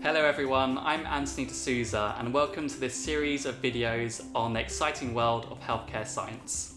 Hello everyone, I'm Anthony D'Souza and welcome to this series of videos on the exciting world of healthcare science.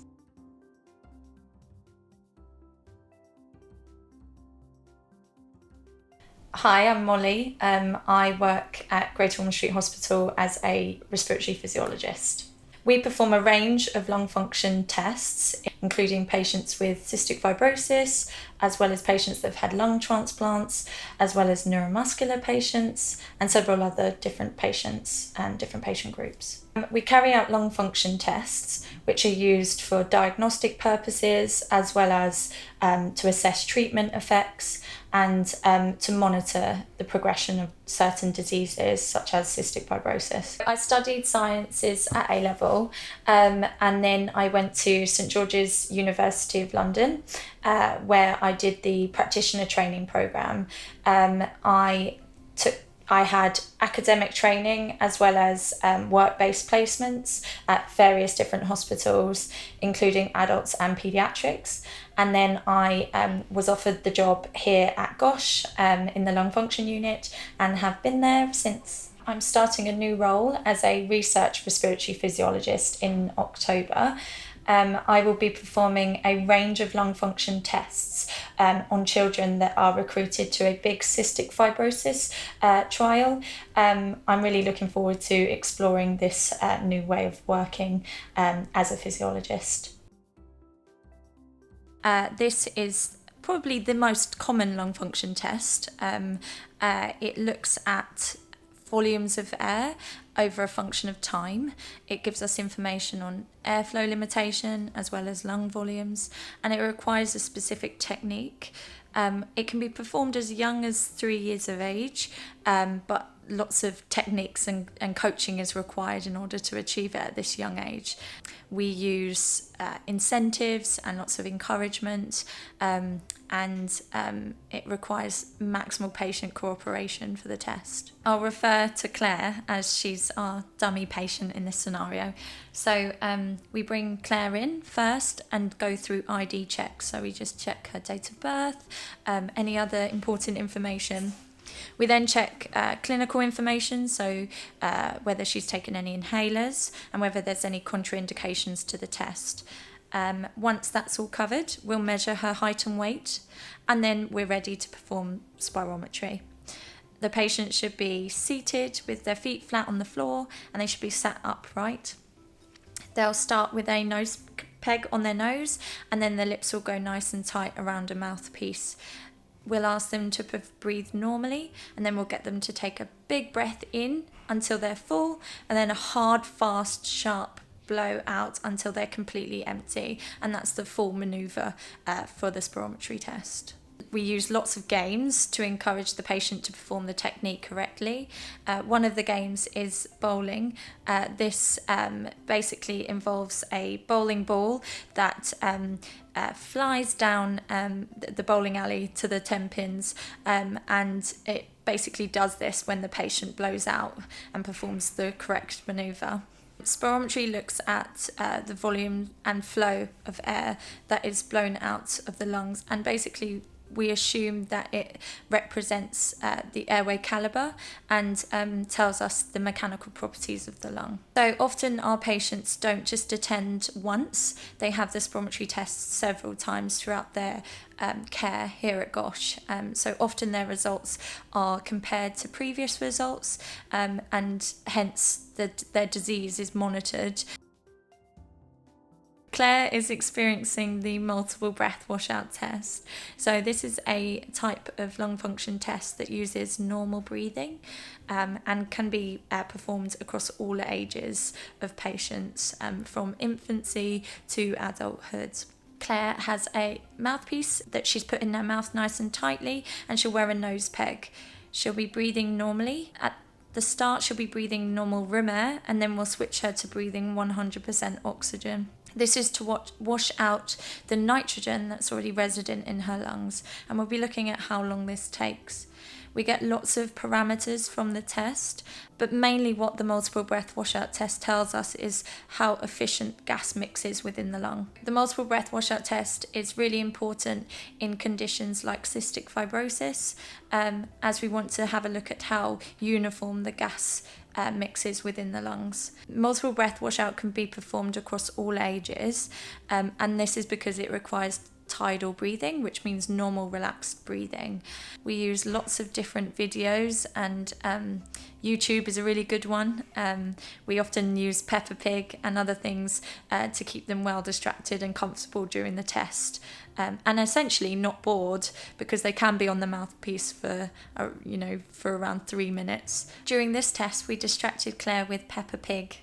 Hi, I'm Molly. I work at Greater Ormond Street Hospital as a respiratory physiologist. We perform a range of lung function tests, including patients with cystic fibrosis, as well as patients that have had lung transplants, as well as neuromuscular patients, and several other different patients and different patient groups. We carry out lung function tests, which are used for diagnostic purposes, as well as to assess treatment effects and to monitor the progression of certain diseases such as cystic fibrosis. I studied sciences at A-level and then I went to St George's University of London where I did the practitioner training programme. I had academic training as well as work-based placements at various different hospitals, including adults and paediatrics. And then I was offered the job here at GOSH in the lung function unit and have been there since. I'm starting a new role as a research respiratory physiologist in October. I will be performing a range of lung function tests on children that are recruited to a big cystic fibrosis trial. I'm really looking forward to exploring this new way of working as a physiologist. This is probably the most common lung function test. It looks at volumes of air over a function of time. It gives us information on airflow limitation as well as lung volumes, and it requires a specific technique. It can be performed as young as 3 years of age, but lots of techniques and coaching is required in order to achieve it at this young age. We use incentives and lots of encouragement, and it requires maximal patient cooperation for the test. I'll refer to Claire as she's our dummy patient in this scenario. So we bring Claire in first and go through ID checks. So we just check her date of birth, any other important information. We then check clinical information, so whether she's taken any inhalers and whether there's any contraindications to the test. Once that's all covered, we'll measure her height and weight, and then we're ready to perform spirometry. The patient should be seated with their feet flat on the floor, and they should be sat upright. They'll start with a nose peg on their nose, and then the lips will go nice and tight around a mouthpiece. We'll ask them to breathe normally, and then we'll get them to take a big breath in until they're full, and then a hard, fast, sharp blow out until they're completely empty. And that's the full manoeuvre for the spirometry test. We use lots of games to encourage the patient to perform the technique correctly. One of the games is bowling. This basically involves a bowling ball that flies down the bowling alley to the 10 pins, and it basically does this when the patient blows out and performs the correct manoeuvre. Spirometry looks at the volume and flow of air that is blown out of the lungs, and basically we assume that it represents the airway calibre and tells us the mechanical properties of the lung. So often our patients don't just attend once, they have the spirometry tests several times throughout their care here at GOSH. So often their results are compared to previous results, and hence their disease is monitored. Claire is experiencing the multiple breath washout test. So this is a type of lung function test that uses normal breathing and can be performed across all ages of patients, from infancy to adulthood. Claire has a mouthpiece that she's put in her mouth nice and tightly, and she'll wear a nose peg. She'll be breathing normally. At the start, she'll be breathing normal room air, and then we'll switch her to breathing 100% oxygen. This is to wash out the nitrogen that's already resident in her lungs, and we'll be looking at how long this takes. We get lots of parameters from the test, but mainly what the multiple breath washout test tells us is how efficient gas mixes within the lung. The multiple breath washout test is really important in conditions like cystic fibrosis, as we want to have a look at how uniform the gas mixes within the lungs. Multiple breath washout can be performed across all ages, and this is because it requires tidal breathing, which means normal relaxed breathing. We use lots of different videos, and YouTube is a really good one. We often use Peppa Pig and other things to keep them well distracted and comfortable during the test, and essentially not bored, because they can be on the mouthpiece for around 3 minutes. During this test, we distracted Claire with Peppa Pig